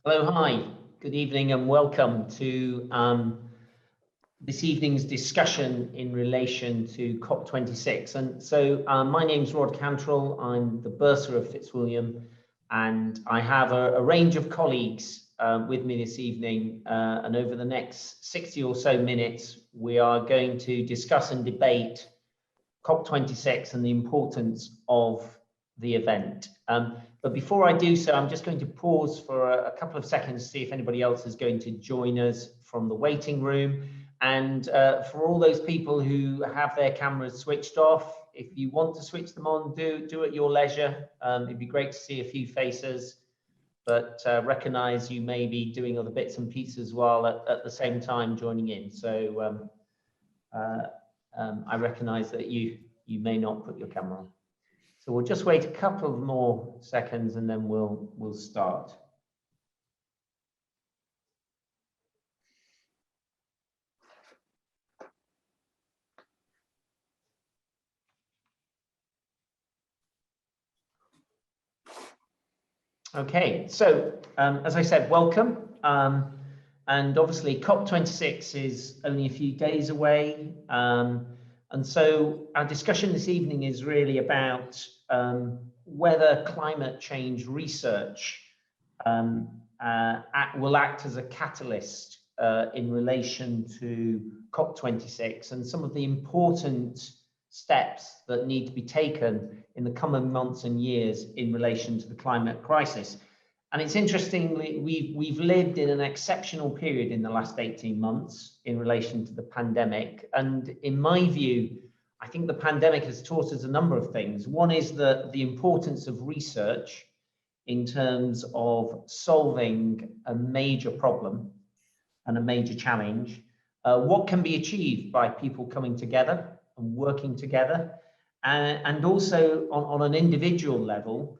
Hello, hi, good evening and welcome to this evening's discussion in relation to COP26. And so my name's Cantrill, I'm the Bursar of Fitzwilliam, and I have a range of colleagues with me this evening, and over the next 60 or so minutes, we are going to discuss and debate COP26 and the importance of the event. But before I do so, I'm just going to pause for a couple of seconds to see if anybody else is going to join us from the waiting room. And for all those people who have their cameras switched off, if you want to switch them on, do at your leisure. It'd be great to see a few faces, but recognize you may be doing other bits and pieces while at the same time joining in. So I recognize that you may not put your camera on. So we'll just wait a couple of more seconds and then we'll start. Okay, so as I said, welcome. And obviously COP26 is only a few days away. And so our discussion this evening is really about whether climate change research will act as a catalyst in relation to COP26 and some of the important steps that need to be taken in the coming months and years in relation to the climate crisis. And it's interesting, we've lived in an exceptional period in the last 18 months in relation to the pandemic. And in my view, I think the pandemic has taught us a number of things. One is the importance of research in terms of solving a major problem and a major challenge. What can be achieved by people coming together and working together, and also on an individual level,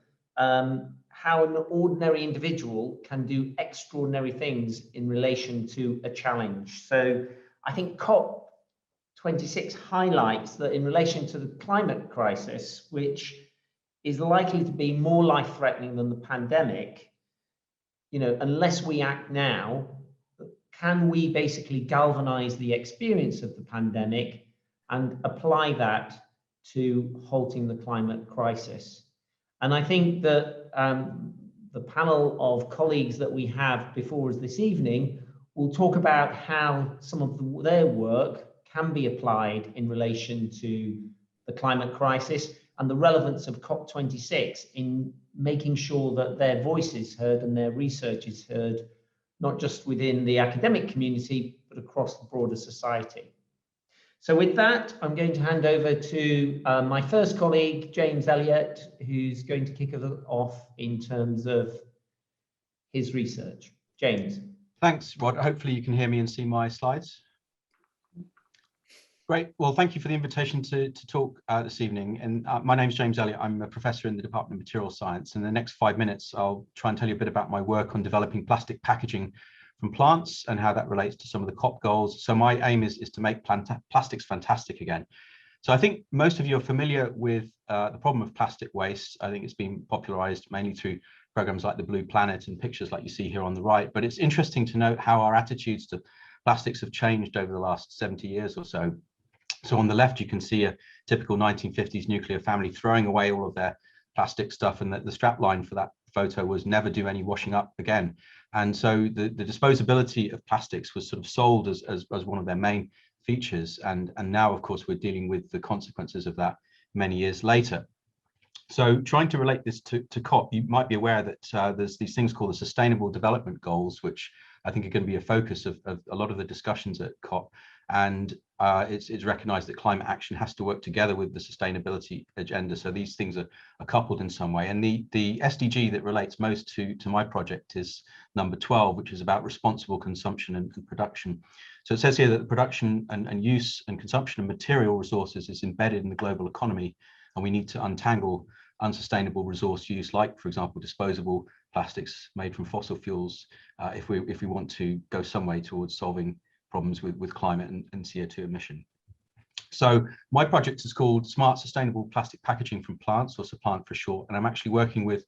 how an ordinary individual can do extraordinary things in relation to a challenge. So I think COP26 highlights that in relation to the climate crisis, which is likely to be more life-threatening than the pandemic, unless we act now, can we basically galvanize the experience of the pandemic and apply that to halting the climate crisis? And I think that the panel of colleagues that we have before us this evening will talk about how some of their work can be applied in relation to the climate crisis and the relevance of COP26 in making sure that their voice is heard and their research is heard, not just within the academic community, but across the broader society. So with that, I'm going to hand over to my first colleague, James Elliott, who's going to kick us off in terms of his research. James. Thanks, Rod. Hopefully you can hear me and see my slides. Great. Well, thank you for the invitation to talk this evening. And my name's James Elliott. I'm a professor in the Department of Material Science. In the next 5 minutes, I'll try and tell you a bit about my work on developing plastic packaging from plants and how that relates to some of the COP goals. So my aim is to make plastics fantastic again. So I think most of you are familiar with the problem of plastic waste. I think it's been popularized mainly through programs like the Blue Planet and pictures like you see here on the right. But it's interesting to note how our attitudes to plastics have changed over the last 70 years or so. So on the left, you can see a typical 1950s nuclear family throwing away all of their plastic stuff, and the strap line for that photo was never do any washing up again. And so the disposability of plastics was sort of sold as one of their main features. And now, of course, we're dealing with the consequences of that many years later. So trying to relate this to COP, you might be aware that there's these things called the Sustainable Development Goals, which I think are going to be a focus of a lot of the discussions at COP. And it's recognized that climate action has to work together with the sustainability agenda. So these things are coupled in some way. And the SDG that relates most to my project is number 12, which is about responsible consumption and production. So it says here that the production and use and consumption of material resources is embedded in the global economy, and we need to untangle unsustainable resource use, like, for example, disposable plastics made from fossil fuels, if we want to go some way towards solving problems with climate and CO2 emission. So my project is called Smart Sustainable Plastic Packaging from Plants, or SUPPLANT for short, and I'm actually working with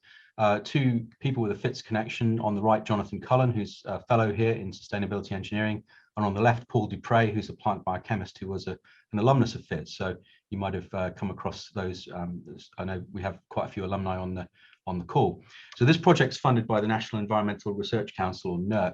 two people with a FITS connection. On the right, Jonathan Cullen, who's a fellow here in sustainability engineering, and on the left, Paul Dupre, who's a plant biochemist who was an alumnus of FITS. So you might have come across those. I know we have quite a few alumni on the call. So this project's funded by the National Environmental Research Council, or NERC,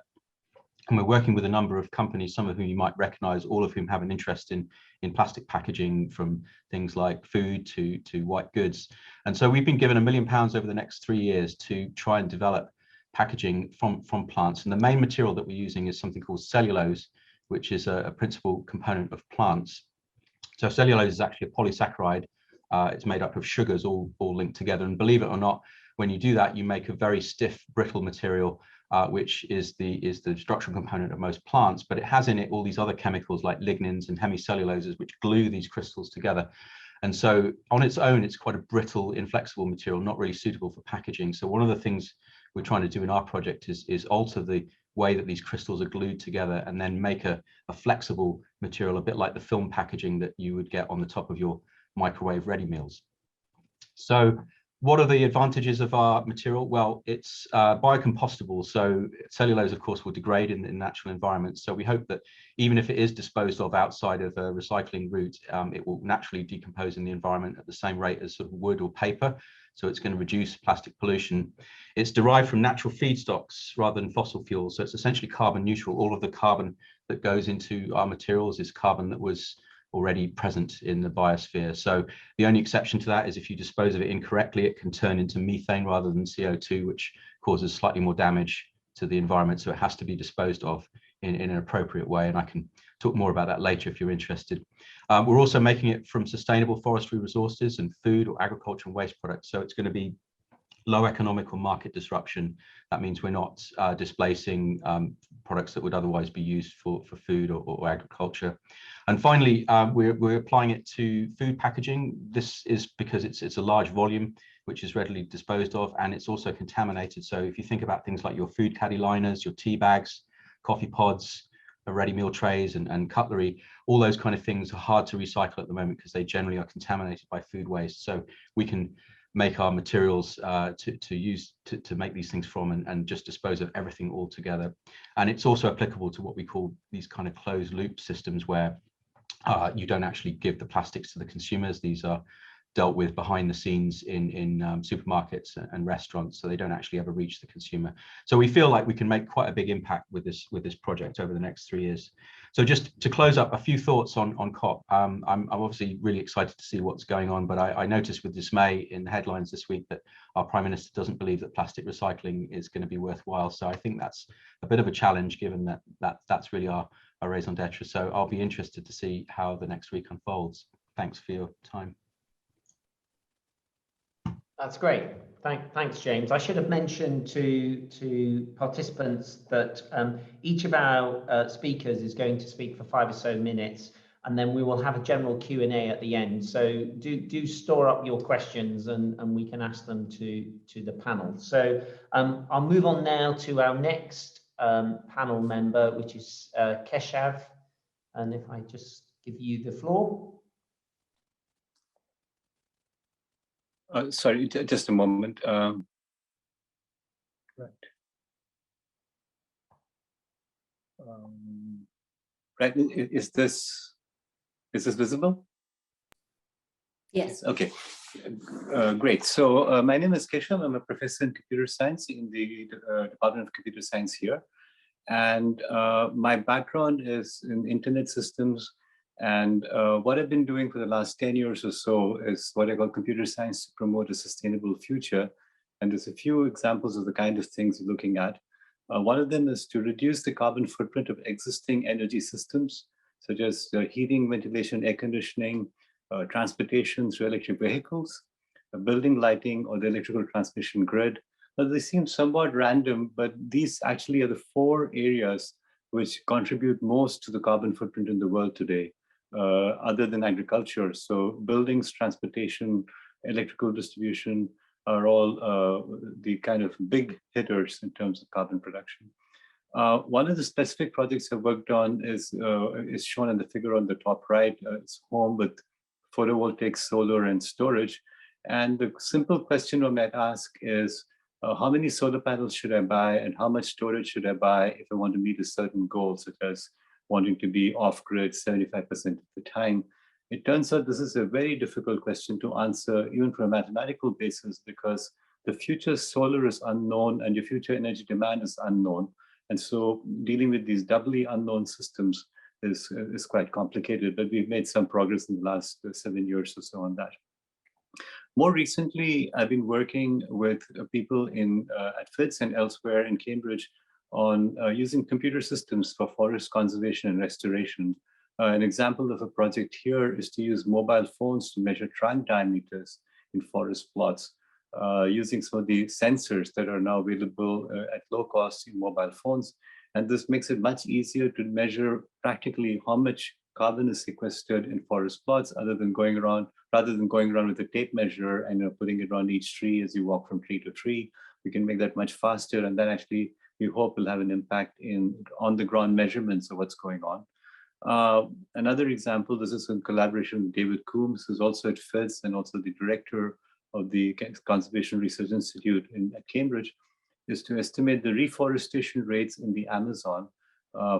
and we're working with a number of companies, some of whom you might recognize, all of whom have an interest in plastic packaging, from things like food to white goods. And so we've been given £1 million over the next 3 years to try and develop packaging from plants. And the main material that we're using is something called cellulose, which is a principal component of plants. So cellulose is actually a polysaccharide. It's made up of sugars all linked together. And believe it or not, when you do that, you make a very stiff, brittle material, which is the structural component of most plants, but it has in it all these other chemicals like lignins and hemicelluloses, which glue these crystals together. And so on its own, it's quite a brittle, inflexible material, not really suitable for packaging. So one of the things we're trying to do in our project is alter the way that these crystals are glued together and then make a flexible material, a bit like the film packaging that you would get on the top of your microwave ready meals. So what are the advantages of our material? Well, it's biocompostable. So cellulose, of course, will degrade in natural environments. So we hope that even if it is disposed of outside of a recycling route, it will naturally decompose in the environment at the same rate as sort of wood or paper. So it's going to reduce plastic pollution. It's derived from natural feedstocks rather than fossil fuels. So it's essentially carbon neutral. All of the carbon that goes into our materials is carbon that was already present in the biosphere. So the only exception to that is if you dispose of it incorrectly, it can turn into methane rather than CO2, which causes slightly more damage to the environment. So it has to be disposed of in an appropriate way. And I can talk more about that later if you're interested. We're also making it from sustainable forestry resources and food or agriculture and waste products. So it's going to be low economical market disruption. That means we're not displacing products that would otherwise be used for food or agriculture. And finally, we're applying it to food packaging. This is because it's a large volume, which is readily disposed of, and it's also contaminated. So if you think about things like your food caddy liners, your tea bags, coffee pods, ready meal trays and cutlery, all those kind of things are hard to recycle at the moment because they generally are contaminated by food waste. So we can make our materials to make these things from and just dispose of everything altogether. And it's also applicable to what we call these kind of closed loop systems where you don't actually give the plastics to the consumers. These are dealt with behind the scenes in supermarkets and restaurants, so they don't actually ever reach the consumer. So we feel like we can make quite a big impact with this project over the next 3 years. So just to close up, a few thoughts on COP. I'm obviously really excited to see what's going on, but I noticed with dismay in the headlines this week that our Prime Minister doesn't believe that plastic recycling is going to be worthwhile. So I think that's a bit of a challenge, given that's really our raison d'etre. So I'll be interested to see how the next week unfolds. Thanks for your time. That's great. Thanks, James. I should have mentioned to participants that each of our speakers is going to speak for 5 or so minutes, and then we will have a general Q&A at the end. So do store up your questions, and we can ask them to the panel. So I'll move on now to our next panel member, which is Keshav. And if I just give you the floor. Sorry, just a moment. Right. Right. Is this visible? Yes. Okay. Great. So my name is Keshav. I'm a professor in computer science in the Department of Computer Science here, and my background is in internet systems. And what I've been doing for the last 10 years or so is what I call computer science to promote a sustainable future. And there's a few examples of the kind of things we're looking at. One of them is to reduce the carbon footprint of existing energy systems, such as heating, ventilation, air conditioning, transportation through electric vehicles, building lighting, or the electrical transmission grid. Now, they seem somewhat random, but these actually are the 4 areas which contribute most to the carbon footprint in the world today. Other than agriculture. So buildings, transportation, electrical distribution are all the kind of big hitters in terms of carbon production. One of the specific projects I've worked on is shown in the figure on the top right. It's home with photovoltaic, solar, and storage. And the simple question one might ask is, how many solar panels should I buy and how much storage should I buy if I want to meet a certain goal, such as wanting to be off-grid 75% of the time? It turns out this is a very difficult question to answer, even from a mathematical basis, because the future solar is unknown and your future energy demand is unknown. And so dealing with these doubly unknown systems is quite complicated, but we've made some progress in the last 7 years or so on that. More recently, I've been working with people at Fitz and elsewhere in Cambridge on using computer systems for forest conservation and restoration. An example of a project here is to use mobile phones to measure trunk diameters in forest plots, using some of the sensors that are now available at low cost in mobile phones. And this makes it much easier to measure practically how much carbon is sequestered in forest plots rather than going around with a tape measure and putting it around each tree as you walk from tree to tree. We can make that much faster, and that actually we hope will have an impact in on the ground measurements of what's going on. Another example, this is in collaboration with David Coombs, who's also at Fitz and also the director of the Conservation Research Institute at Cambridge, is to estimate the reforestation rates in the Amazon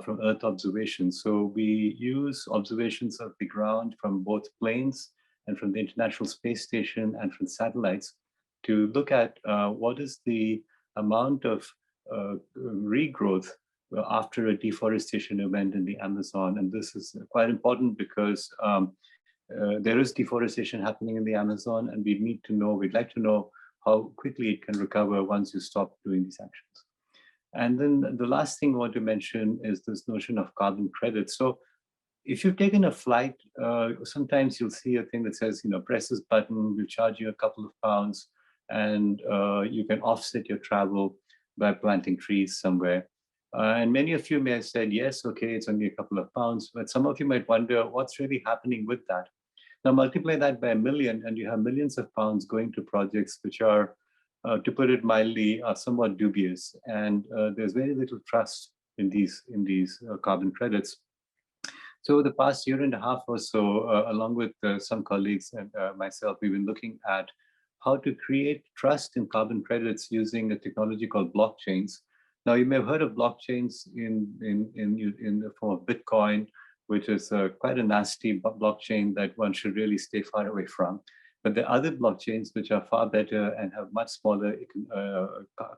from Earth observations. So we use observations of the ground from both planes and from the International Space Station and from satellites to look at what is the amount of regrowth after a deforestation event in the Amazon. And this is quite important because there is deforestation happening in the Amazon, and we'd like to know how quickly it can recover once you stop doing these actions. And then the last thing I want to mention is this notion of carbon credits. So if you've taken a flight, sometimes you'll see a thing that says, press this button, we'll charge you a couple of pounds, and you can offset your travel by planting trees somewhere. And many of you may have said, yes, okay, it's only a couple of pounds, but some of you might wonder what's really happening with that. Now multiply that by 1 million and you have millions of pounds going to projects which are, to put it mildly, are somewhat dubious. And there's very little trust in these carbon credits. So over the past year and a half or so, along with some colleagues and myself, we've been looking at how to create trust in carbon credits using a technology called blockchains. Now, you may have heard of blockchains in the form of Bitcoin, which is quite a nasty blockchain that one should really stay far away from. But there are other blockchains which are far better and have much smaller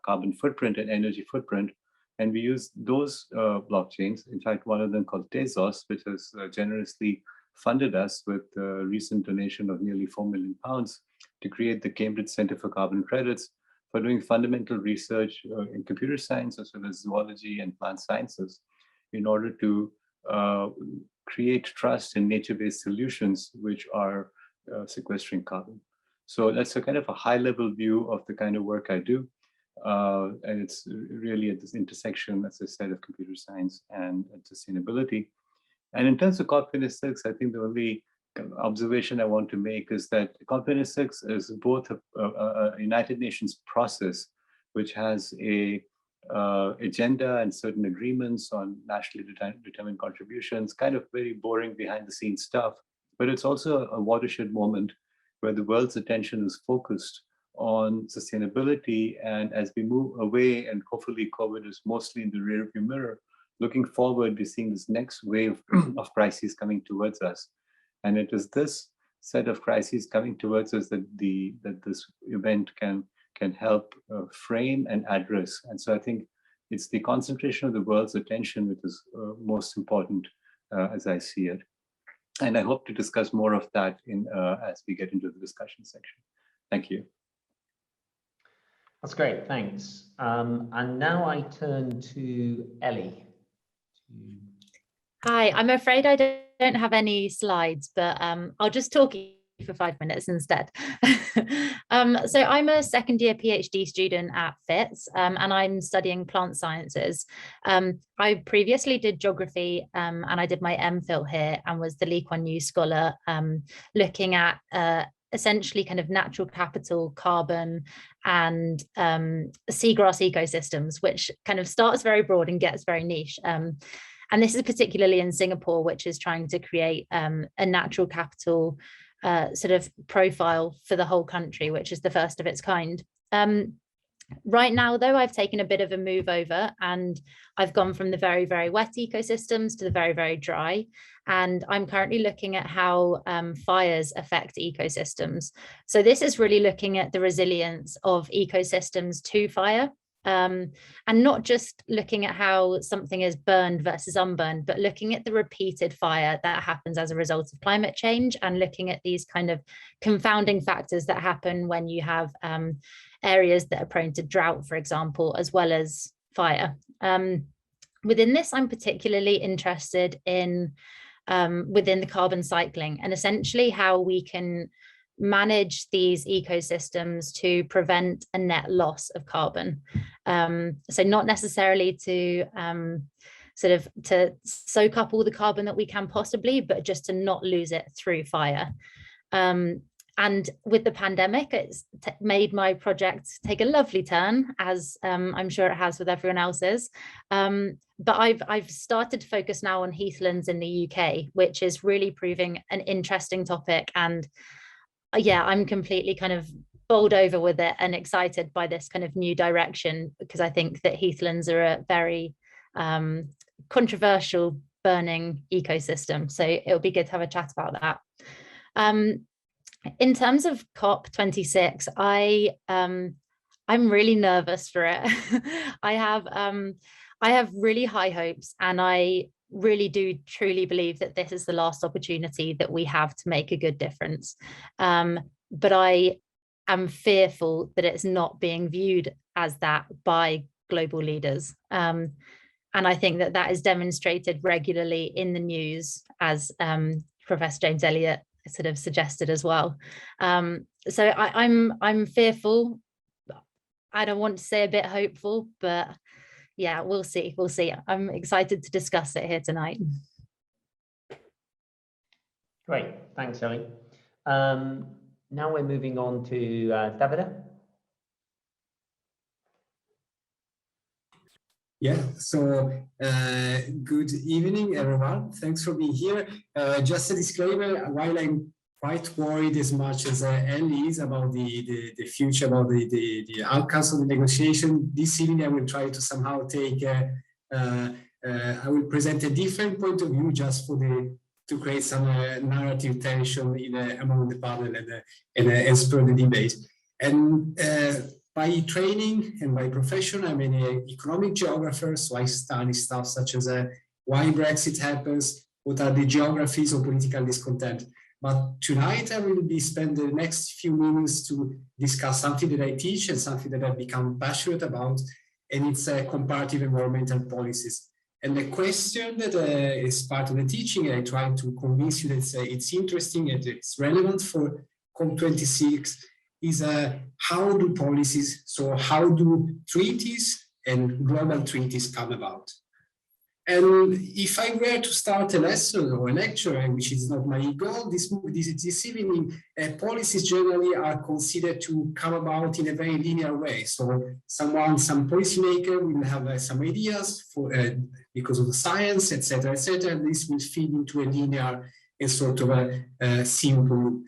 carbon footprint and energy footprint. And we use those blockchains. In fact, one of them called Tezos, which has generously funded us with a recent donation of nearly £4 million to create the Cambridge Center for Carbon Credits for doing fundamental research in computer science as well as zoology and plant sciences in order to create trust in nature-based solutions which are sequestering carbon. So that's a kind of a high-level view of the kind of work I do. And it's really at this intersection, as I said, of computer science and sustainability. And in terms of COP26, I think the only observation I want to make is that COP26 is both a United Nations process, which has a agenda and certain agreements on nationally determined contributions, kind of very boring behind the scenes stuff, but it's also a watershed moment where the world's attention is focused on sustainability. And as we move away, and hopefully COVID is mostly in the rearview mirror, looking forward, we're seeing this next wave of crises coming towards us. And it is this set of crises coming towards us that this event can help frame and address. And so I think it's the concentration of the world's attention which is most important as I see it. And I hope to discuss more of that as we get into the discussion section. Thank you. That's great, thanks. And now I turn to Ellie. Hi, I'm afraid I don't have any slides, but I'll just talk for 5 minutes instead. So I'm a second year PhD student at Fitz, and I'm studying plant sciences. I previously did geography, and I did my MPhil here and was the Lee Kuan Yew scholar, looking at essentially kind of natural capital, carbon, and seagrass ecosystems, which kind of starts very broad and gets very niche. And this is particularly in Singapore, which is trying to create a natural capital sort of profile for the whole country, which is the first of its kind. Right now, though, I've taken a bit of a move over, and I've gone from the very, very wet ecosystems to the very, very dry. And I'm currently looking at how fires affect ecosystems. So this is really looking at the resilience of ecosystems to fire. And not just looking at how something is burned versus unburned, but looking at the repeated fire that happens as a result of climate change, and looking at these kind of confounding factors that happen when you have areas that are prone to drought, for example, as well as fire. Within this, I'm particularly interested in within the carbon cycling, and essentially how we can manage these ecosystems to prevent a net loss of carbon. So not necessarily to sort of to soak up all the carbon that we can possibly, but just to not lose it through fire. And with the pandemic, it's made my project take a lovely turn, as I'm sure it has with everyone else's. But I've started to focus now on heathlands in the UK, which is really proving an interesting topic. And yeah, I'm completely kind of bowled over with it and excited by this kind of new direction, because I think that heathlands are a very controversial burning ecosystem. So it'll be good to have a chat about that. In terms of COP26, I'm really nervous for it. I have really high hopes, and I really do truly believe that this is the last opportunity that we have to make a good difference. But I am fearful that it's not being viewed as that by global leaders. And I think that that is demonstrated regularly in the news, as Professor James Elliott sort of suggested as well. So I'm fearful. I don't want to say a bit hopeful, but yeah, we'll see. We'll see. I'm excited to discuss it here tonight. Great, thanks, Ellie. Now we're moving on to Davide. Yeah, so good evening, everyone. Thanks for being here. Just a disclaimer, while I'm quite worried as much as Ellie is about the future, about the outcomes of the negotiation, this evening I will try to somehow take, I will present a different point of view just for to create some narrative tension among the panel and spur the debate. And by training and by profession, I'm an economic geographer, so I study stuff such as why Brexit happens, what are the geographies of political discontent. But tonight I will be spend the next few minutes to discuss something that I teach and something that I've become passionate about, and it's comparative environmental policies. And the question that is part of the teaching, and I try to convince you that it's interesting and it's relevant for COP26, is how do policies, so how do treaties and global treaties come about? And if I were to start a lesson or a lecture, which is not my goal this evening, policies generally are considered to come about in a very linear way. So some policymaker will have some ideas for because of the science, etc., and this will feed into a linear and sort of a simple.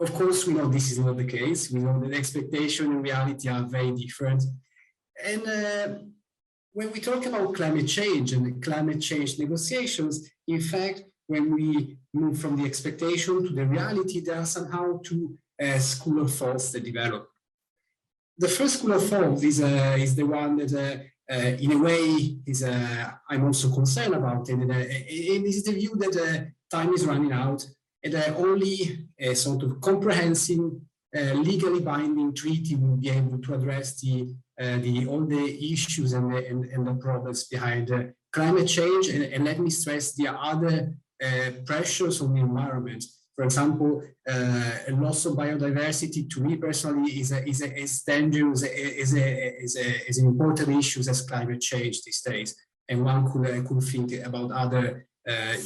Of course, we know this is not the case. We know that expectation and reality are very different. And when we talk about climate change and climate change negotiations, in fact, when we move from the expectation to the reality, there are somehow two schools of thoughts that develop. The first school of thought is the one that, in a way, is I'm also concerned about, and it is the view that time is running out, and only a sort of comprehensive, legally binding treaty will be able to address all the issues and the problems behind climate change. And let me stress the other pressures on the environment. For example, a loss of biodiversity, to me personally, is as dangerous, as an important issue as climate change these days. And one could think about other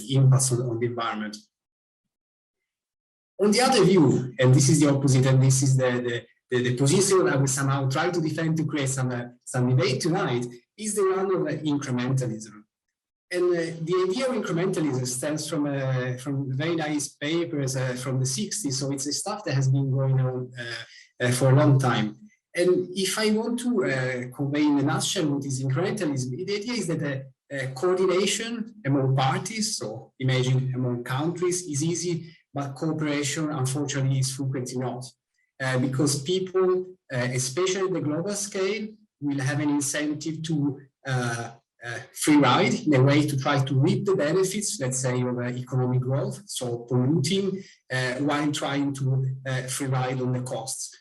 impacts on the environment. On the other view, and this is the opposite, and this is the position I will somehow try to defend to create some debate tonight, is the one of incrementalism. And the idea of incrementalism stems from very nice papers from the 60s, so it's a stuff that has been going on for a long time. And if I want to convey in a nutshell what is incrementalism, the idea is that coordination among parties, so imagine among countries, is easy, but cooperation, unfortunately, is frequently not. Because people, especially at the global scale, will have an incentive to free ride in a way to try to reap the benefits, let's say, of economic growth, so polluting, while trying to free ride on the costs.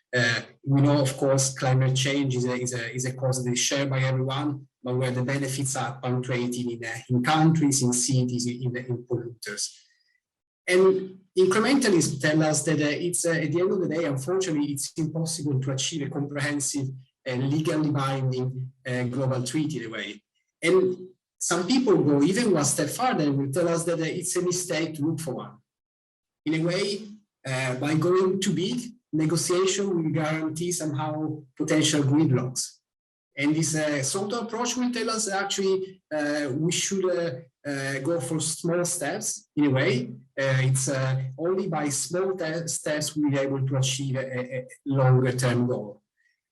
We know, of course, climate change is a cause that is shared by everyone, but where the benefits are punctuated in countries, in cities, in polluters. And incrementalists tell us that it's at the end of the day, unfortunately, it's impossible to achieve a comprehensive and legally binding global treaty in a way. And some people go even one step further and will tell us that it's a mistake to look for one. In a way, by going too big, negotiation will guarantee somehow potential gridlocks. And this sort of approach will tell us actually we should go for small steps in a way. It's only by small steps we'll be able to achieve a longer term goal.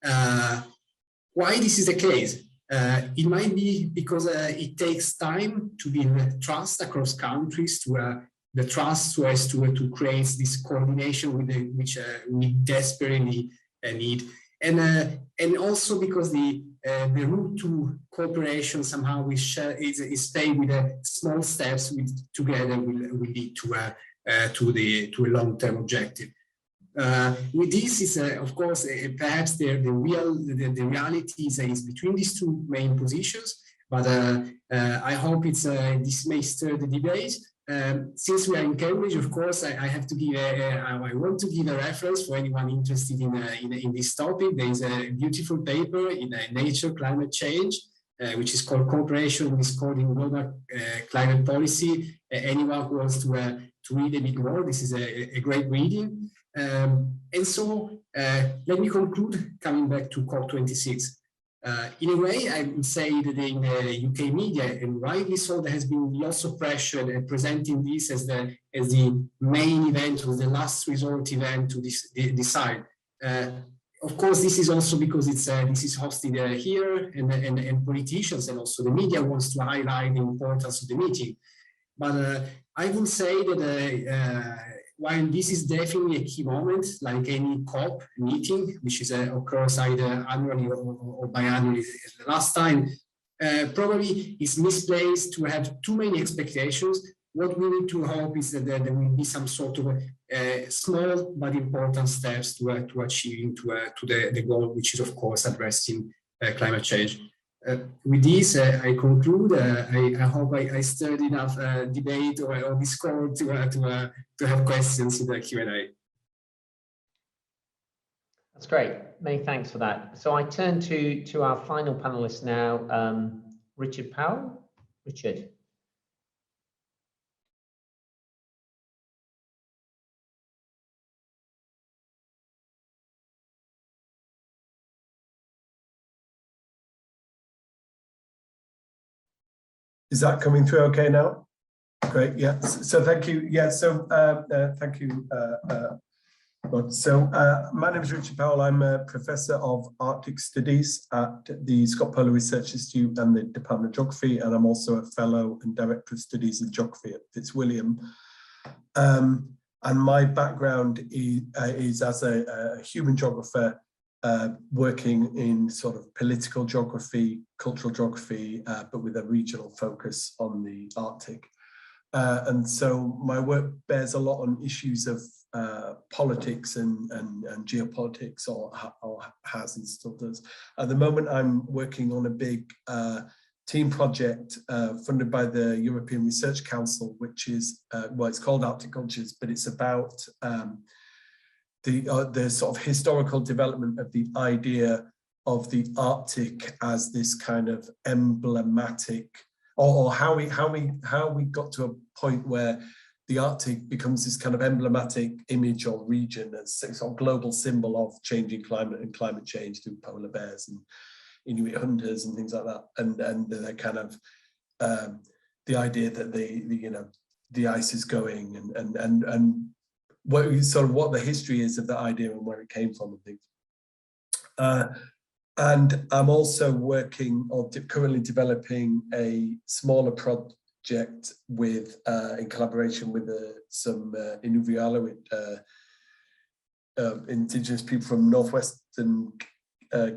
Why this is the case? It might be because it takes time to build trust across countries, to the trust so as to create this coordination with which we desperately need, and also because the route to cooperation somehow is paved with small steps, together will lead to a long-term objective. With this is of course perhaps the reality is between these two main positions, but I hope this may stir the debate. Since we are in Cambridge, of course, I have to give I want to give a reference for anyone interested in this topic. There is a beautiful paper in Nature Climate Change, which is called Cooperation with Coding Global Climate Policy. Anyone who wants to read a bit more, this is a great reading. And so let me conclude coming back to COP26. In a way, I would say that in the UK media, and rightly so, there has been lots of pressure at presenting this as the main event or the last resort event to decide. Of course, this is also because this is hosted here, and politicians and also the media wants to highlight the importance of the meeting. But I would say that while this is definitely a key moment, like any COP meeting, which occurs either annually or biannually the last time, probably it's misplaced to have too many expectations. What we need to hope is that there will be some sort of small but important steps to achieving to the goal, which is of course addressing climate change. With this, I conclude. I hope I stirred enough debate or discord to have questions in the Q&A. That's great. Many thanks for that. So I turn to our final panelist now, Richard Powell. Richard. Is that coming through okay now? Great, yeah. So thank you. Yeah, so thank you. My name is Richard Powell. I'm a professor of Arctic Studies at the Scott Polar Research Institute and the Department of Geography, and I'm also a fellow and director of studies in geography at Fitzwilliam. And my background is as a human geographer, working in sort of political geography, cultural geography, but with a regional focus on the Arctic. And so my work bears a lot on issues of politics and geopolitics, or has and still does. At the moment, I'm working on a big team project funded by the European Research Council, which is, well, it's called Arctic Cultures, but it's about the sort of historical development of the idea of the Arctic as this kind of emblematic, or how we got to a point where the Arctic becomes this kind of emblematic image or region as a sort of global symbol of changing climate and climate change through polar bears and Inuit hunters and things like that, and the kind of the idea that the ice is going, and what the history is of that idea and where it came from and things. And I'm also working or currently developing a smaller project with in collaboration with some Inuvialuit indigenous people from northwestern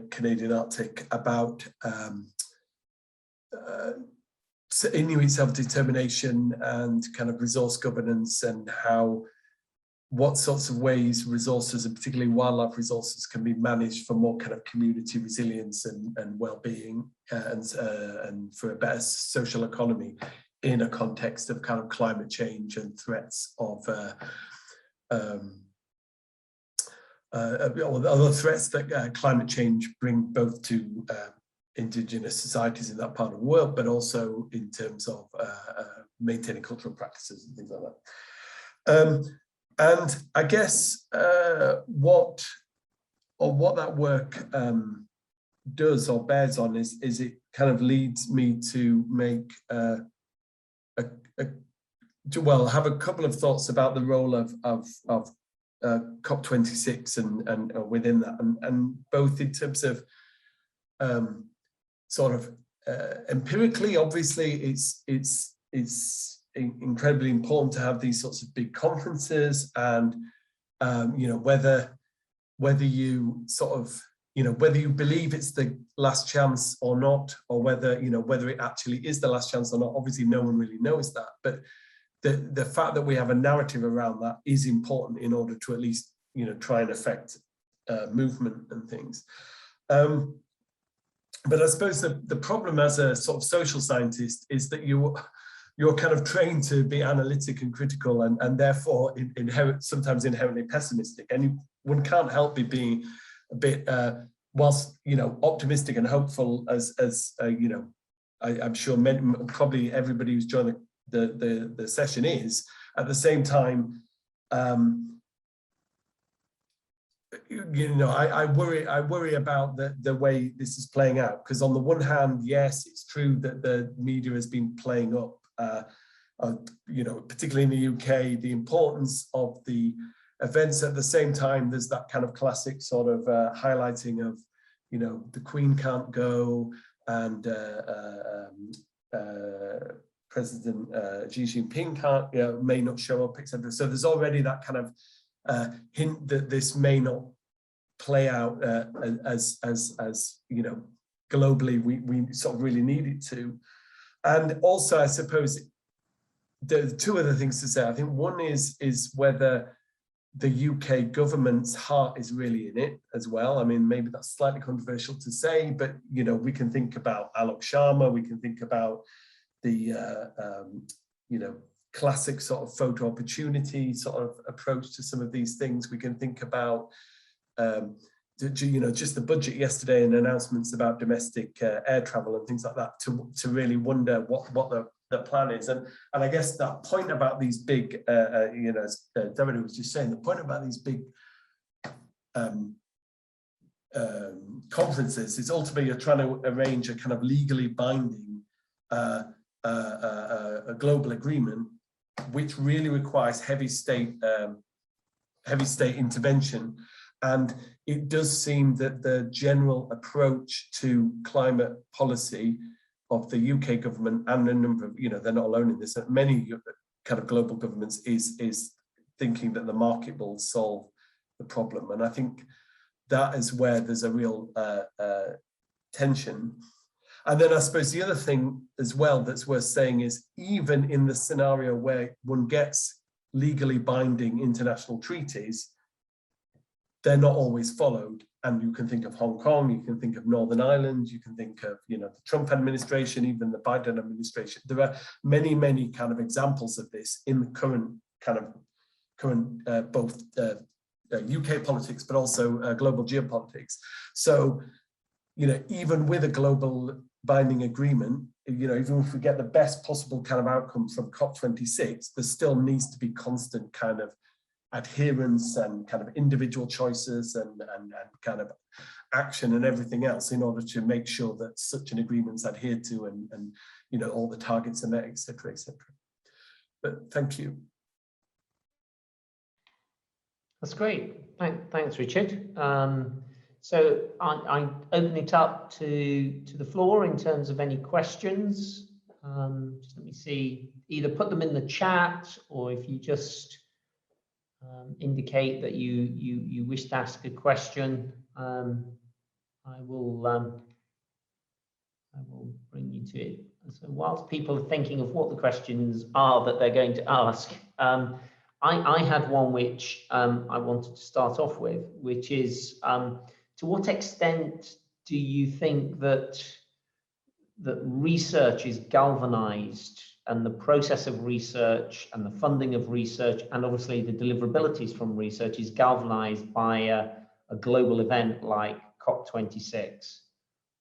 Canadian Arctic about Inuit self-determination and kind of resource governance, and what sorts of ways resources, and particularly wildlife resources, can be managed for more kind of community resilience and well-being, and for a better social economy in a context of kind of climate change and threats of other threats that climate change bring both to indigenous societies in that part of the world, but also in terms of maintaining cultural practices and things like that. And I guess what that work does or bears on is it kind of leads me to make have a couple of thoughts about the role of COP26 and within that, and both in terms of empirically, obviously, it's incredibly important to have these sorts of big conferences, and whether you whether you believe it's the last chance or not, or whether it actually is the last chance or not. Obviously, no one really knows that, but the fact that we have a narrative around that is important in order to at least try and affect movement and things. But I suppose the problem as a sort of social scientist is that you're kind of trained to be analytic and critical, and therefore sometimes inherently pessimistic, and one can't help being a bit whilst optimistic and hopeful as I'm sure probably everybody who's joined the session is. At the same time, I worry about the way this is playing out, because on the one hand, yes, it's true that the media has been playing up, particularly in the UK, the importance of the events. At the same time, there's that kind of classic sort of highlighting of, the Queen can't go, and President Xi Jinping may not show up, etc. So there's already that kind of hint that this may not play out as globally we sort of really need it to. And also, I suppose there are two other things to say. I think one is whether the UK government's heart is really in it as well. I mean, maybe that's slightly controversial to say, but we can think about Alok Sharma, we can think about the classic sort of photo opportunity sort of approach to some of these things. We can think about just the budget yesterday and announcements about domestic air travel and things like that, to really wonder what the plan is. And I guess that point about these big, as Davide was just saying, the point about these big conferences is ultimately you're trying to arrange a kind of legally binding a global agreement, which really requires heavy state intervention. And it does seem that the general approach to climate policy of the UK government, and a number of, they're not alone in this, many kind of global governments, is thinking that the market will solve the problem. And I think that is where there's a real tension. And then I suppose the other thing as well that's worth saying is, even in the scenario where one gets legally binding international treaties, they're not always followed. And you can think of Hong Kong, you can think of Northern Ireland, you can think of the Trump administration, even the Biden administration. There are many, many kind of examples of this in the current both UK politics, but also global geopolitics. So, even with a global binding agreement, you know, even if we get the best possible kind of outcome from COP26, there still needs to be constant kind of adherence and kind of individual choices and kind of action and everything else in order to make sure that such an agreement's adhered to and you know, all the targets are met, etc., etc. But thank you. That's great. Thanks, Richard. So I open it up to the floor in terms of any questions. Just let me see, either put them in the chat, or if you just indicate that you wish to ask a question, I will bring you to it. So whilst people are thinking of what the questions are that they're going to ask, I had one which I wanted to start off with, which is to what extent do you think that research is galvanized, and the process of research and the funding of research and obviously the deliverabilities from research is galvanized by a global event like COP26?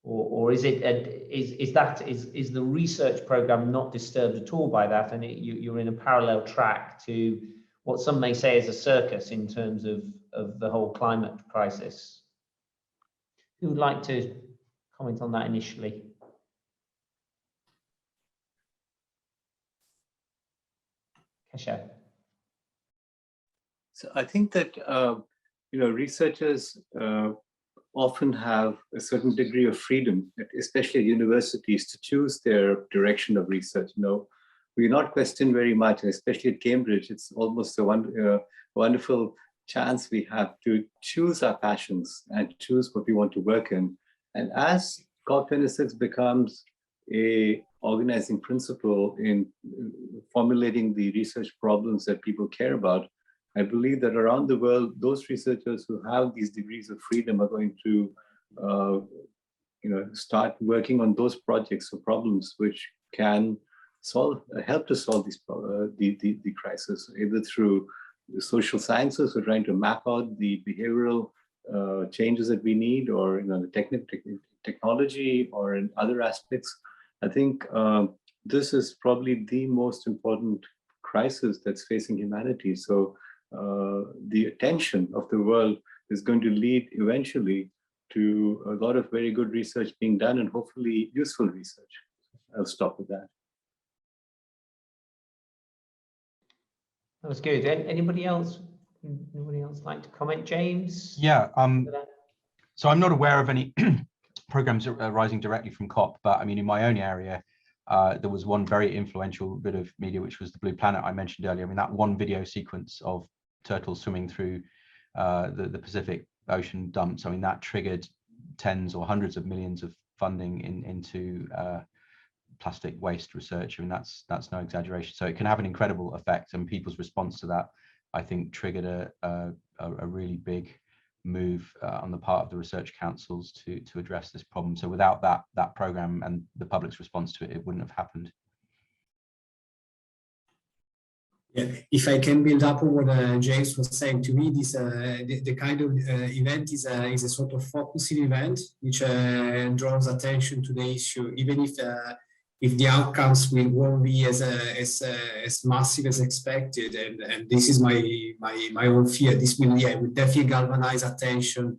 Or is it is the research program not disturbed at all by that, and you're in a parallel track to what some may say is a circus in terms of the whole climate crisis? Who would like to comment on that initially? Keshav. So I think that you know, researchers often have a certain degree of freedom, especially at universities, to choose their direction of research. You know, we're not questioned very much, and especially at Cambridge, it's almost a wonderful chance we have to choose our passions and choose what we want to work in. And as COP26 becomes a organizing principle in formulating the research problems that people care about, I believe that around the world, those researchers who have these degrees of freedom are going to you know, start working on those projects or problems which can help to solve these the crisis, either through the social sciences, we're trying to map out the behavioral changes that we need, or you know, the technology, or in other aspects. I think this is probably the most important crisis that's facing humanity. So the attention of the world is going to lead eventually to a lot of very good research being done, and hopefully useful research. I'll stop with that. That was good. Anybody else? Anybody else like to comment? James? Yeah. So I'm not aware of any programs arising directly from COP, but I mean, in my own area, there was one very influential bit of media, which was the Blue Planet I mentioned earlier. I mean, that one video sequence of turtles swimming through the Pacific Ocean dumps, I mean, that triggered tens or hundreds of millions of funding into plastic waste research. I mean, that's no exaggeration. So it can have an incredible effect, and people's response to that, I think, triggered a really big move on the part of the research councils to address this problem. So without that program and the public's response to it, it wouldn't have happened. Yeah, if I can build up on what James was saying, to me, this the kind of event is a sort of focusing event which draws attention to the issue, even if the outcomes won't be as massive as expected, and this is my own fear. This will definitely galvanize attention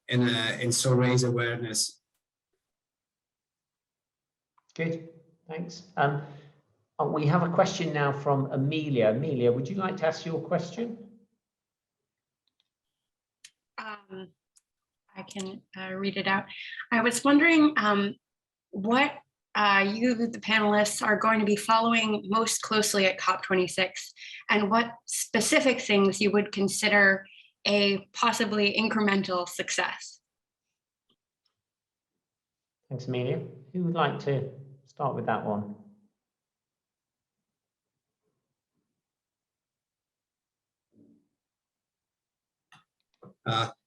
and so raise awareness. Good, thanks. We have a question now from Emilia. Emilia, would you like to ask your question? I can read it out. I was wondering what you, the panelists, are going to be following most closely at COP26, and what specific things you would consider a possibly incremental success. Thanks, Emilia. Who would like to start with that one?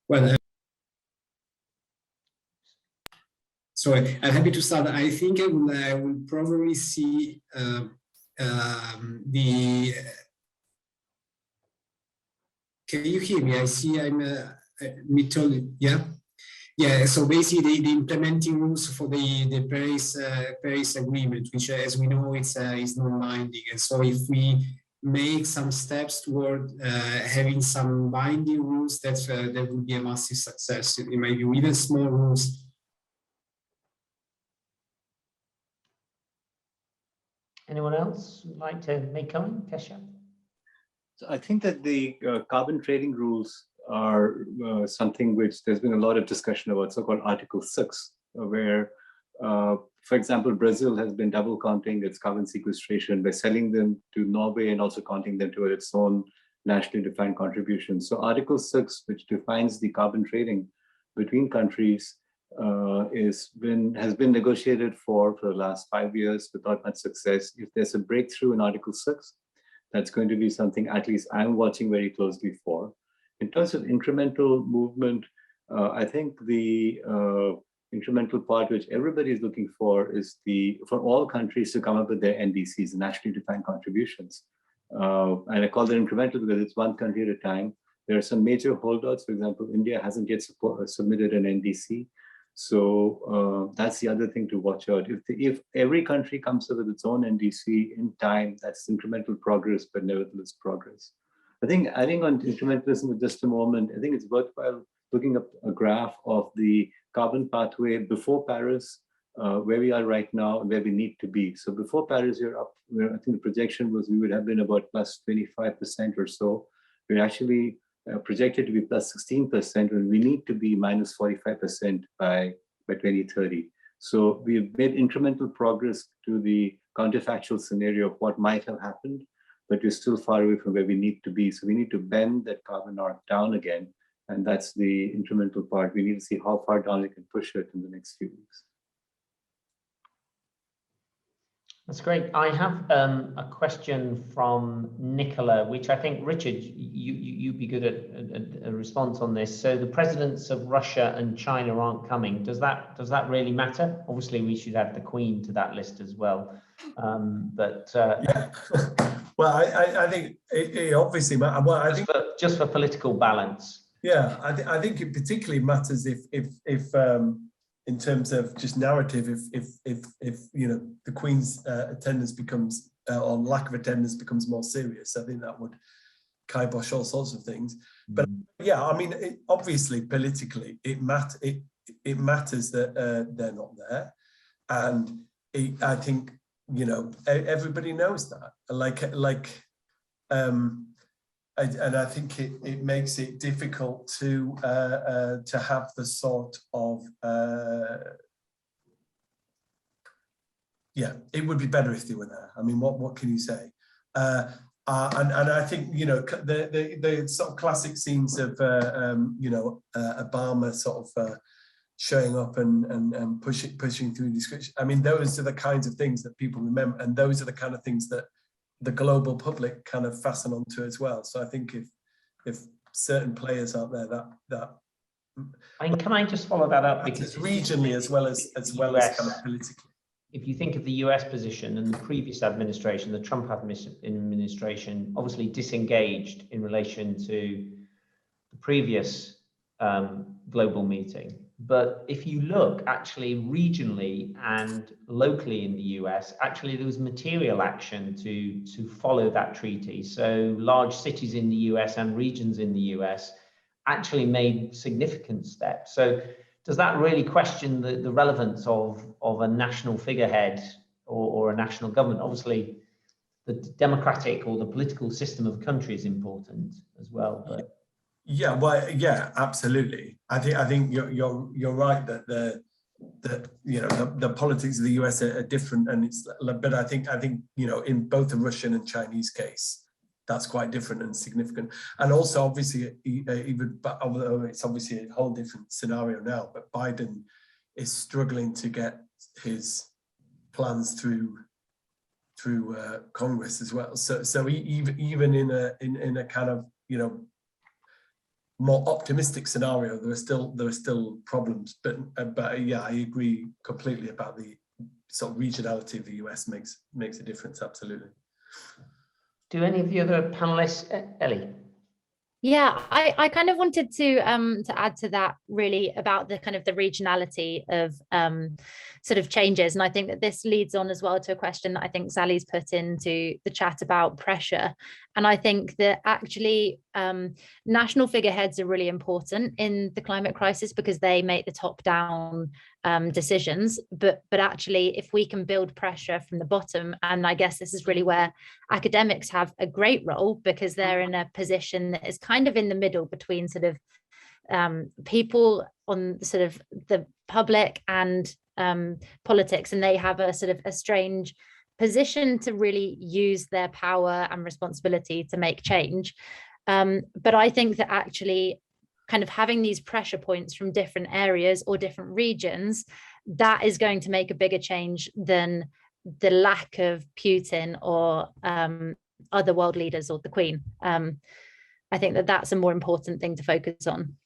Well, sorry, I'm happy to start. I think I will probably see the. Can you hear me? I see I'm yeah. Yeah, so basically the implementing rules for the Paris Agreement, which as we know is non-binding, and so if we make some steps toward having some binding rules, that would be a massive success. It might be even small rules. Anyone else would like to make comment? Keshav? So I think that the carbon trading rules are something which there's been a lot of discussion about, so-called Article 6, where, for example, Brazil has been double counting its carbon sequestration by selling them to Norway and also counting them toward its own nationally defined contributions. So Article 6, which defines the carbon trading between countries, has been negotiated for the last 5 years without much success. If there's a breakthrough in Article 6, that's going to be something at least I'm watching very closely for. In terms of incremental movement, I think the incremental part which everybody is looking for is for all countries to come up with their NDCs, nationally defined contributions. And I call that incremental because it's one country at a time. There are some major holdouts. For example, India hasn't yet submitted an NDC. So that's the other thing to watch out. If every country comes up with its own NDC in time, that's incremental progress, but nevertheless progress. I think adding on incrementalism for just a moment, I think it's worthwhile looking up a graph of the carbon pathway before Paris, where we are right now and where we need to be. So before Paris, you're up, I think the projection was we would have been about plus 25% or so. We're actually projected to be plus 16%, and we need to be minus 45% by 2030. So we've made incremental progress to the counterfactual scenario of what might have happened, but we're still far away from where we need to be. So we need to bend that carbon arc down again. And that's the incremental part. We need to see how far down we can push it in the next few weeks. That's great. I have a question from Nicola, which I think, Richard, you'd be good at a response on this. So the presidents of Russia and China aren't coming. Does that really matter? Obviously, we should add the Queen to that list as well. Yeah. Well, I think it obviously matters. Well, I think just for political balance. Yeah, I think it particularly matters if in terms of just narrative, if you know the Queen's attendance becomes or lack of attendance becomes more serious, I think that would kibosh all sorts of things. But yeah, I mean, obviously politically, it matters that they're not there, and I think everybody knows that. And I think it makes it difficult to have the sort of it would be better if they were there. I mean, what can you say? And I think the sort of classic scenes of Obama sort of showing up and pushing through description. I mean, those are the kinds of things that people remember, and those are the kind of things that the global public kind of fasten onto as well. So I think if certain players out there that I mean, can I just follow that up, because regionally as well as kind of politically. If you think of the US position and the previous administration, the Trump administration obviously disengaged in relation to the previous global meeting. But if you look actually regionally and locally in the US, actually there was material action to follow that treaty. So large cities in the US and regions in the US actually made significant steps. So does that really question the relevance of a national figurehead or a national government? Obviously, the democratic or the political system of the country is important as well. But yeah, well, yeah, absolutely. I think you're right that the politics of the US are different, and but I think in both the Russian and Chinese case, that's quite different and significant. And also, obviously, although it's obviously a whole different scenario now, but Biden is struggling to get his plans through Congress as well. So even in a kind of more optimistic scenario, there are still problems. But yeah, I agree completely about the sort of regionality of the US makes a difference. Absolutely. Do any of the other panelists, Ellie? Yeah, I kind of wanted to add to that really about the kind of the regionality of sort of changes. And I think that this leads on as well to a question that I think Sally's put into the chat about pressure. And I think that actually national figureheads are really important in the climate crisis because they make the top-down decisions. But actually, if we can build pressure from the bottom, and I guess this is really where academics have a great role because they're in a position that is kind of in the middle between sort of people on sort of the public and politics, and they have a sort of a strange position to really use their power and responsibility to make change. But I think that actually kind of having these pressure points from different areas or different regions, that is going to make a bigger change than the lack of Putin or other world leaders or the Queen. I think that that's a more important thing to focus on.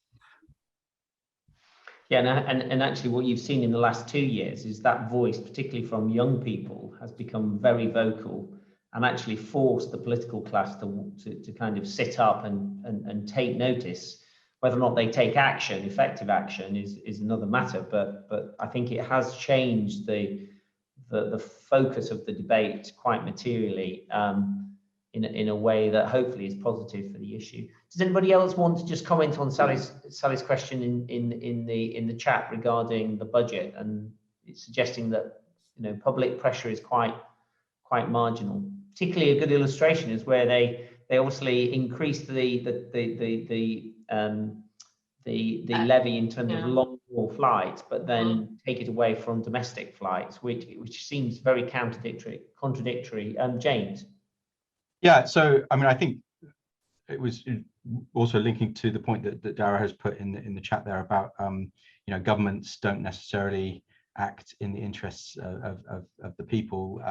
Yeah, and actually what you've seen in the last 2 years is that voice, particularly from young people, has become very vocal and actually forced the political class to kind of sit up and take notice. Whether or not they take action, effective action, is another matter. But I think it has changed the focus of the debate quite materially in a way that hopefully is positive for the issue. Does anybody else want to just comment on Sally's question in the chat regarding the budget, and it's suggesting that public pressure is quite marginal. Particularly a good illustration is where they obviously increased the levy in terms of long haul flights, but then take it away from domestic flights, which seems very contradictory. James. Yeah, so I mean, I think it was also linking to the point that Dara has put in the chat there about governments don't necessarily act in the interests of the people.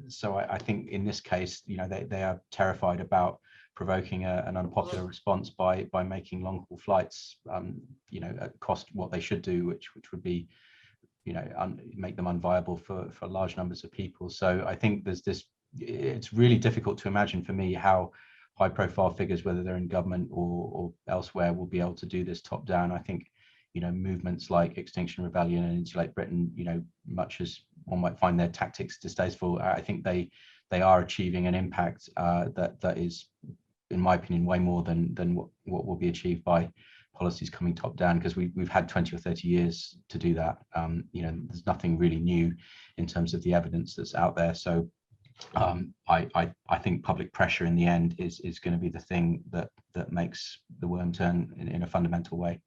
So I think in this case, they are terrified about provoking an unpopular response by making long haul flights cost what they should do, which would be make them unviable for large numbers of people. So I think there's this. It's really difficult to imagine for me how high profile figures, whether they're in government or elsewhere, will be able to do this top down. I think movements like Extinction Rebellion and Insulate Britain, much as one might find their tactics distasteful, I think they are achieving an impact that is, in my opinion, way more than what will be achieved by policies coming top down, because we've had 20 or 30 years to do that. There's nothing really new in terms of the evidence that's out there. So I think public pressure in the end is going to be the thing that makes the worm turn in a fundamental way.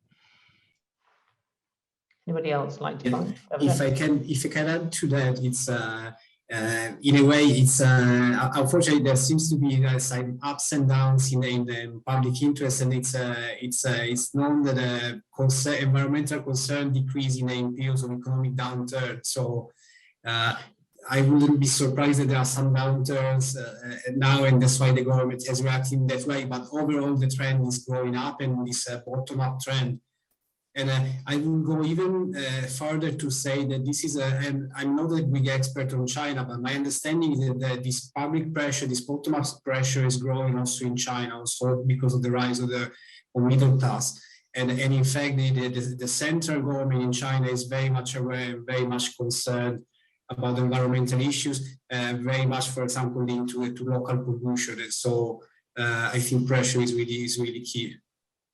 Anybody else like to comment? If I can add to that, it's in a way, it's unfortunately there seems to be some ups and downs in the public interest, and it's known that environmental concern decrease in periods of economic downturn. So I wouldn't be surprised that there are some downturns now, and that's why the government has reacted in that way. But overall, the trend is going up, and this bottom-up trend. And I will go even further to say that this is and I'm not a big expert on China, but my understanding is that this public pressure, this bottom-up pressure, is growing also in China, also because of the rise of the middle class. And in fact, the central government in China is very much aware, very much concerned about environmental issues, very much, for example, linked to local pollution. And so I think pressure is really key,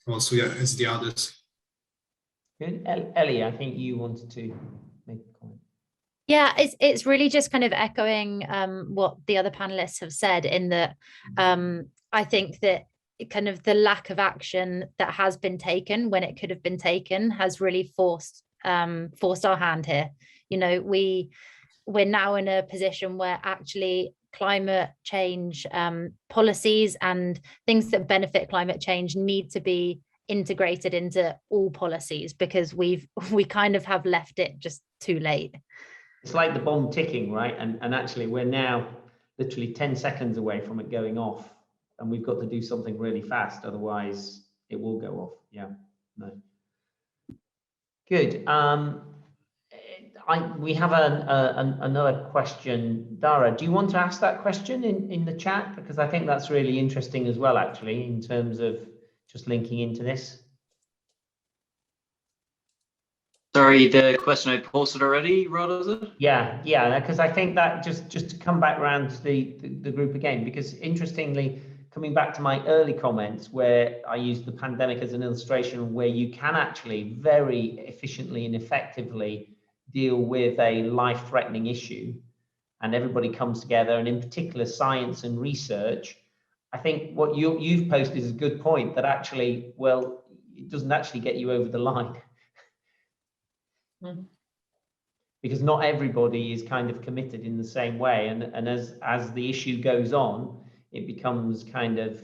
also as the others. Good. Ellie, I think you wanted to make a comment. Yeah, it's really just kind of echoing what the other panelists have said, in that I think that kind of the lack of action that has been taken when it could have been taken has really forced our hand here. We're now in a position where actually climate change policies and things that benefit climate change need to be integrated into all policies, because we kind of have left it just too late. It's like the bomb ticking, right? And actually we're now literally 10 seconds away from it going off, and we've got to do something really fast, otherwise it will go off. Yeah, no. Good. We have another question. Dara, do you want to ask that question in the chat? Because I think that's really interesting as well, actually, in terms of just linking into this. Sorry, the question I posted already, Rhoda, is it? Yeah, because I think that just to come back around to the group again, because interestingly, coming back to my early comments where I used the pandemic as an illustration where you can actually very efficiently and effectively deal with a life-threatening issue and everybody comes together, and in particular science and research, I think what you've posted is a good point that actually, well, it doesn't actually get you over the line. Because not everybody is kind of committed in the same way, and as the issue goes on, it becomes kind of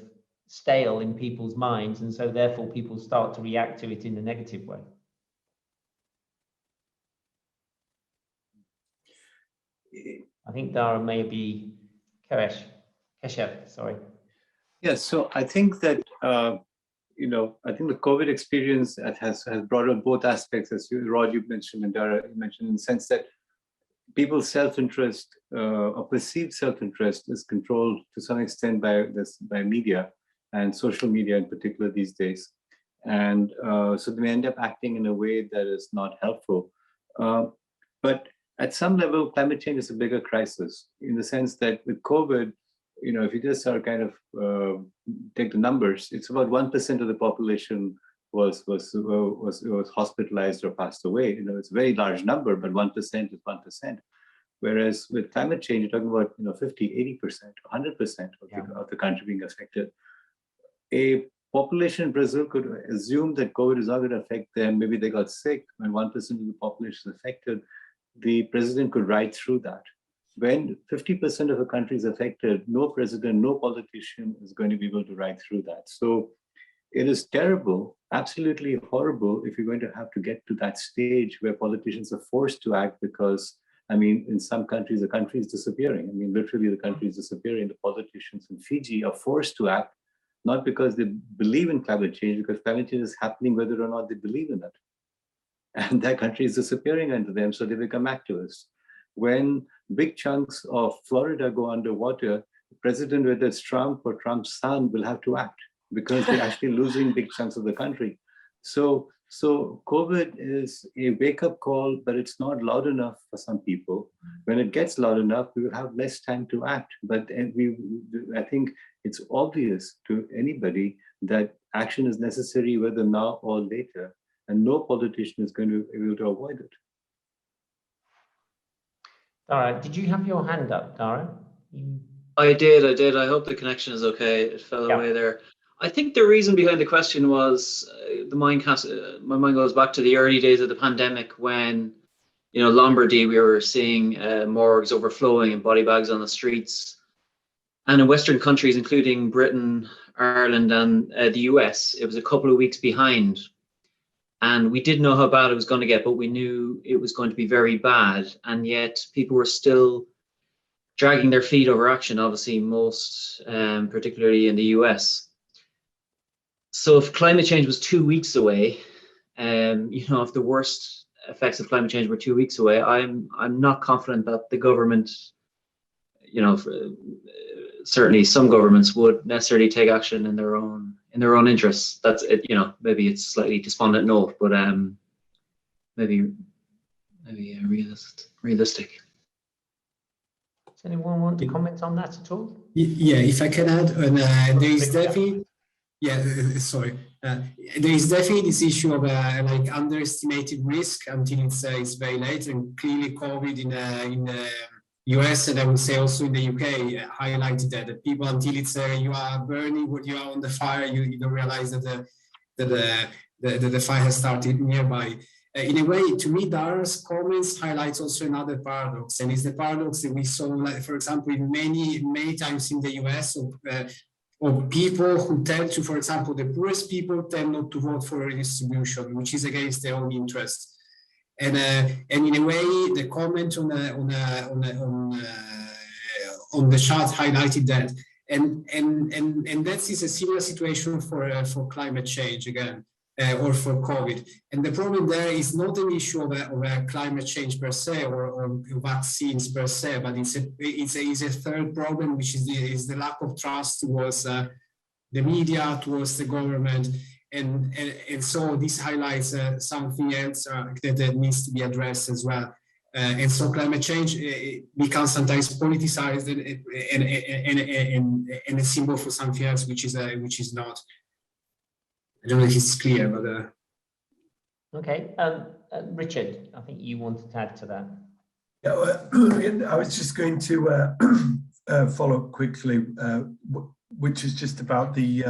stale in people's minds, and so therefore people start to react to it in a negative way. I think Dara may be Keshav, sorry. Yes, so I think that I think the COVID experience has brought up both aspects, as Rod, you mentioned, and Dara, you mentioned, in the sense that people's self-interest or perceived self-interest is controlled to some extent by media and social media in particular these days. And so they may end up acting in a way that is not helpful. But at some level, climate change is a bigger crisis in the sense that with COVID, if you just are kind of take the numbers, it's about 1% of the population was hospitalized or passed away. It's a very large number, but 1% is 1%. Whereas with climate change, you're talking about 50, 80%, 100% of the country being affected. A population in Brazil could assume that COVID is not going to affect them. Maybe they got sick, when 1% of the population is affected, the president could ride through that. When 50% of the country is affected, no president, no politician is going to be able to ride through that. So it is terrible, absolutely horrible, if you're going to have to get to that stage where politicians are forced to act because, in some countries, the country is disappearing. Literally the country is disappearing. The politicians in Fiji are forced to act, not because they believe in climate change, because climate change is happening whether or not they believe in it. And that country is disappearing under them, so they become activists. When big chunks of Florida go underwater, the president, whether it's Trump or Trump's son, will have to act because they're actually losing big chunks of the country. So COVID is a wake-up call, but it's not loud enough for some people. When it gets loud enough, we will have less time to act. But I think it's obvious to anybody that action is necessary, whether now or later, and no politician is going to be able to avoid it. Dara, did you have your hand up, Dara? I did. I hope the connection is okay. It fell away there. I think the reason behind the question was my mind goes back to the early days of the pandemic when, Lombardy, we were seeing morgues overflowing and body bags on the streets. And in Western countries, including Britain, Ireland, and the US, it was a couple of weeks behind. And we didn't know how bad it was going to get, but we knew it was going to be very bad. And yet people were still dragging their feet over action, obviously most, particularly in the US. So if climate change was 2 weeks away, if the worst effects of climate change were 2 weeks away, I'm not confident that the government, certainly some governments would necessarily take action in their own interests. That's it. Maybe it's slightly despondent note, but maybe realistic. Does anyone want to comment on that at all? Yeah, if I can add, there is definitely, there is definitely this issue of underestimated risk until it's very late, and clearly COVID in the US, and I would say also in the UK, highlighted that people, until it's you are burning, you are on the fire, you don't realize that the fire has started nearby. In a way, to me, Dara's comments highlights also another paradox, and it's the paradox that we saw, for example, in many times in the US, of people who tend to, for example, the poorest people tend not to vote for redistribution, which is against their own interests. And in a way, the comment on the chart highlighted that, and that is a similar situation for climate change again, or for COVID. And the problem there is not an issue of a climate change per se or vaccines per se, but it's a third problem, which is the lack of trust towards the media, towards the government. And so this highlights something else that needs to be addressed as well. And so climate change becomes sometimes politicized and a symbol for something else, which is not. I don't know if it's clear, but. Okay, Richard, I think you wanted to add to that. Yeah, I was just going to follow up quickly, which is just about the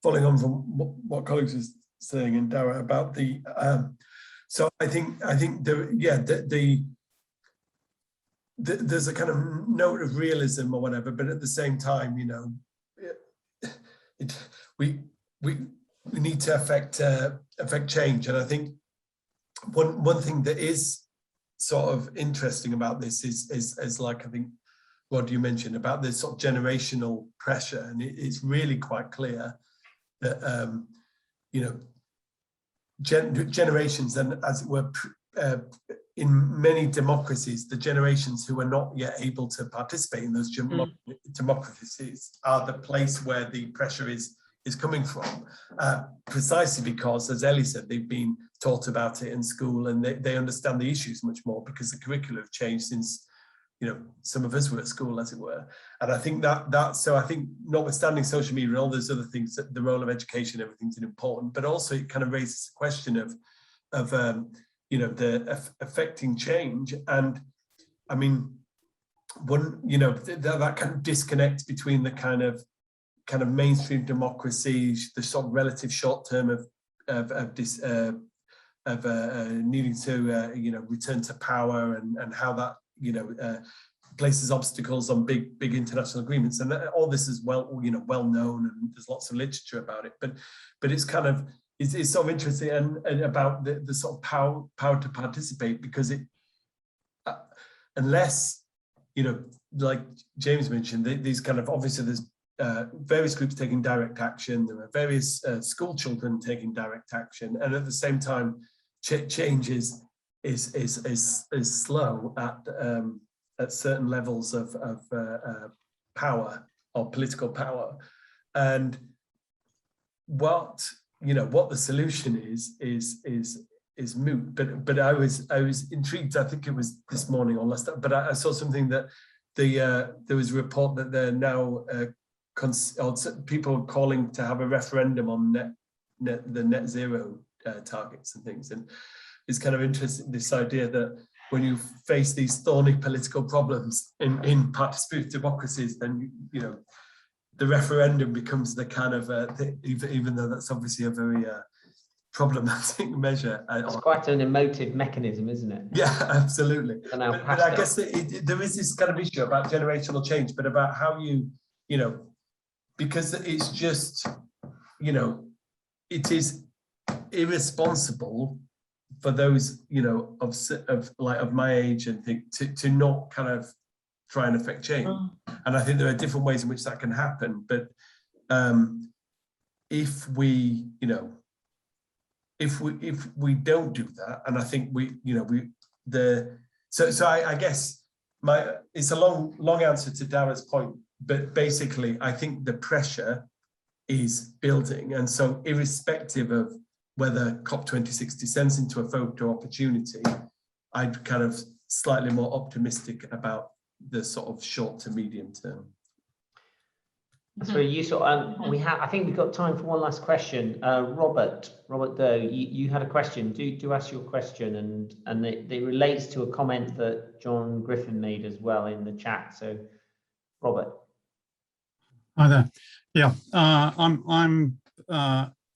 following on from what colleagues was saying and Dara about the. So I think there's a kind of note of realism or whatever, but at the same time, you know, we need to affect change, and I think one thing that is sort of interesting about this is like I think Rod you mentioned about this sort of generational pressure, and it's really quite clear that you know generations, and as it were in many democracies, the generations who are not yet able to participate in those democracies are the place where the pressure is coming from, precisely because, as Ellie said, they've been taught about it in school and they understand the issues much more because the curricula have changed since, you know, some of us were at school, as it were. And I think so I think notwithstanding social media and all those other things, that the role of education, everything's important, but also it kind of raises the question of you know, the affecting change. And I mean, one, you know, that kind of disconnect between the kind of mainstream democracies, the sort of relative short term of needing to you know, return to power, and how that, you know, places obstacles on big international agreements, and all this is well, you know, well known, and there's lots of literature about it. But it's kind of it's sort of interesting and about the sort of power to participate, because it unless, you know, like James mentioned, these kind of, obviously there's various groups taking direct action, there are various school children taking direct action, and at the same time change is slow at certain levels of power or political power. And what, you know, what the solution is moot. But I was intrigued. I think it was this morning or last, but I saw something that there was a report that they're now people calling to have a referendum on the net zero targets and things. And it's kind of interesting, this idea that when you face these thorny political problems in participative democracies, then you know, the referendum becomes the kind of even though that's obviously a very problematic measure. It's quite an emotive mechanism, isn't it? Yeah, absolutely. But I guess there is this kind of issue about generational change, but about how you know, because it's just, you know, it is irresponsible for those, you know, of my age and think to not kind of try and affect change. And I think there are different ways in which that can happen. But if we, you know, if we don't do that, and I think so I guess it's a long answer to Dara's point, but basically I think the pressure is building, and so irrespective of whether COP26 descends into a photo opportunity, I'd kind of slightly more optimistic about the sort of short to medium term. That's very useful. I think we've got time for one last question. Robert Doe, you had a question. Do ask your question, and it relates to a comment that John Griffin made as well in the chat. So, Robert. Hi there. Yeah, I'm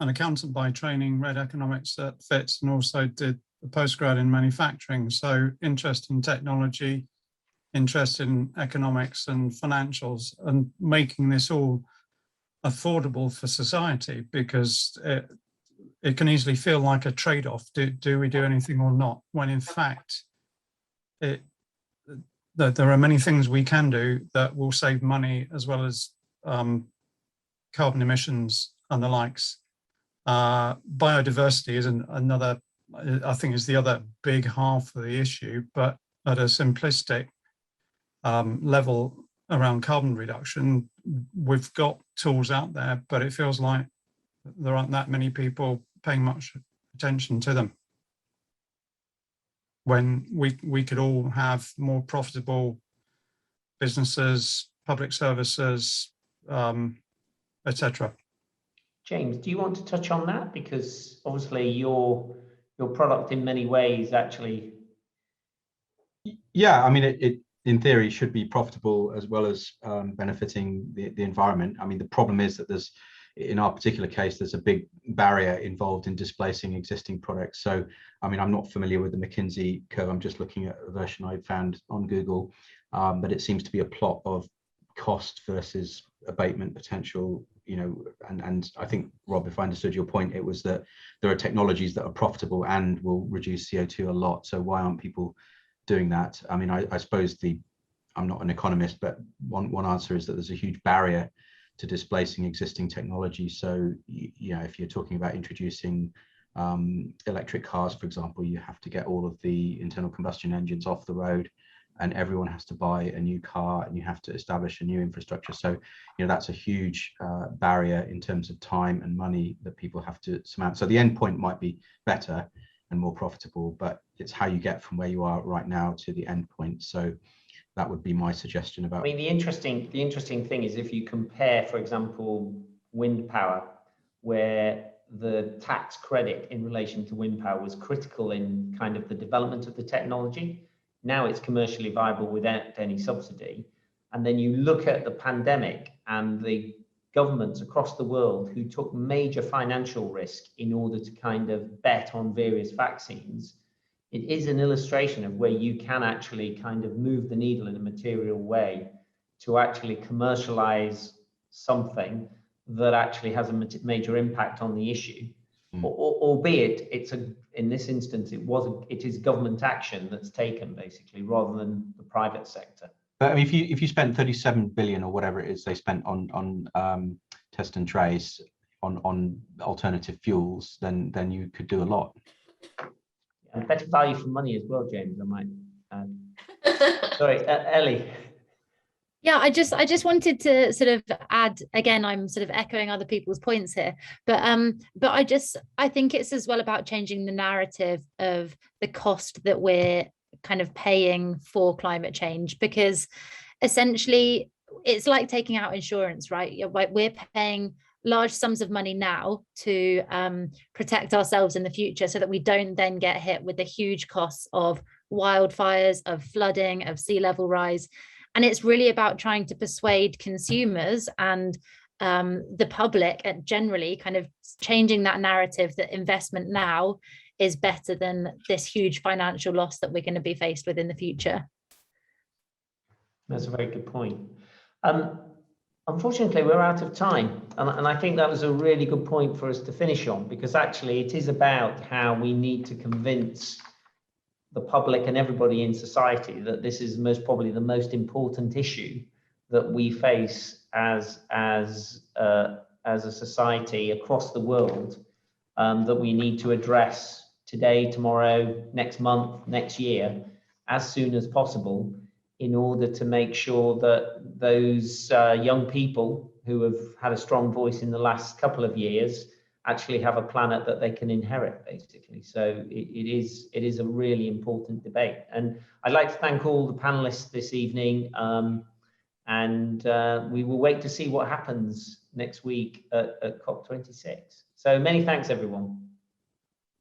an accountant by training, read economics at Fitz, and also did a postgrad in manufacturing. So interest in technology, interest in economics and financials, and making this all affordable for society, because it can easily feel like a trade-off. Do we do anything or not? When in fact, there are many things we can do that will save money, as well as carbon emissions and the likes. Biodiversity is another, I think, is the other big half of the issue, but at a simplistic level, around carbon reduction. We've got tools out there, but it feels like there aren't that many people paying much attention to them, when we could all have more profitable businesses, public services, etc. James, do you want to touch on that? Because obviously your product in many ways actually. Yeah, I mean, it in theory should be profitable as well as benefiting the environment. I mean, the problem is that there's, in our particular case, there's a big barrier involved in displacing existing products. So, I mean, I'm not familiar with the McKinsey curve. I'm just looking at a version I found on Google, but it seems to be a plot of cost versus abatement potential, you know, and I think, Rob, if I understood your point, it was that there are technologies that are profitable and will reduce CO2 a lot. So why aren't people doing that? I mean, I suppose I'm not an economist, but one answer is that there's a huge barrier to displacing existing technology. So, you know, if you're talking about introducing electric cars, for example, you have to get all of the internal combustion engines off the road, and everyone has to buy a new car, and you have to establish a new infrastructure. So, you know, that's a huge barrier in terms of time and money that people have to surmount. So the end point might be better and more profitable, but it's how you get from where you are right now to the end point. So that would be my suggestion about. I mean, the interesting thing is, if you compare, for example, wind power, where the tax credit in relation to wind power was critical in kind of the development of the technology. Now it's commercially viable without any subsidy. And then you look at the pandemic and the governments across the world who took major financial risk in order to kind of bet on various vaccines. It is an illustration of where you can actually kind of move the needle in a material way to actually commercialize something that actually has a major impact on the issue. Albeit in this instance, it is government action that's taken basically, rather than the private sector. But I mean, if you spent 37 billion or whatever it is they spent on test and trace on alternative fuels, then you could do a lot. And better value for money as well, James, I might add. Sorry, Ellie. Yeah, I just wanted to sort of add, again, I'm sort of echoing other people's points here, but I think it's as well about changing the narrative of the cost that we're kind of paying for climate change, because essentially it's like taking out insurance, right? We're paying large sums of money now to protect ourselves in the future, so that we don't then get hit with the huge costs of wildfires, of flooding, of sea level rise. And it's really about trying to persuade consumers and the public, and generally kind of changing that narrative that investment now is better than this huge financial loss that we're going to be faced with in the future. That's a very good point. Unfortunately, we're out of time. And I think that was a really good point for us to finish on, because actually it is about how we need to convince the public and everybody in society that this is probably the most important issue that we face as a society across the world, that we need to address today, tomorrow, next month, next year, as soon as possible, in order to make sure that those young people who have had a strong voice in the last couple of years actually have a planet that they can inherit, basically. So it is a really important debate. And I'd like to thank all the panelists this evening, and we will wait to see what happens next week at COP26. So many thanks, everyone.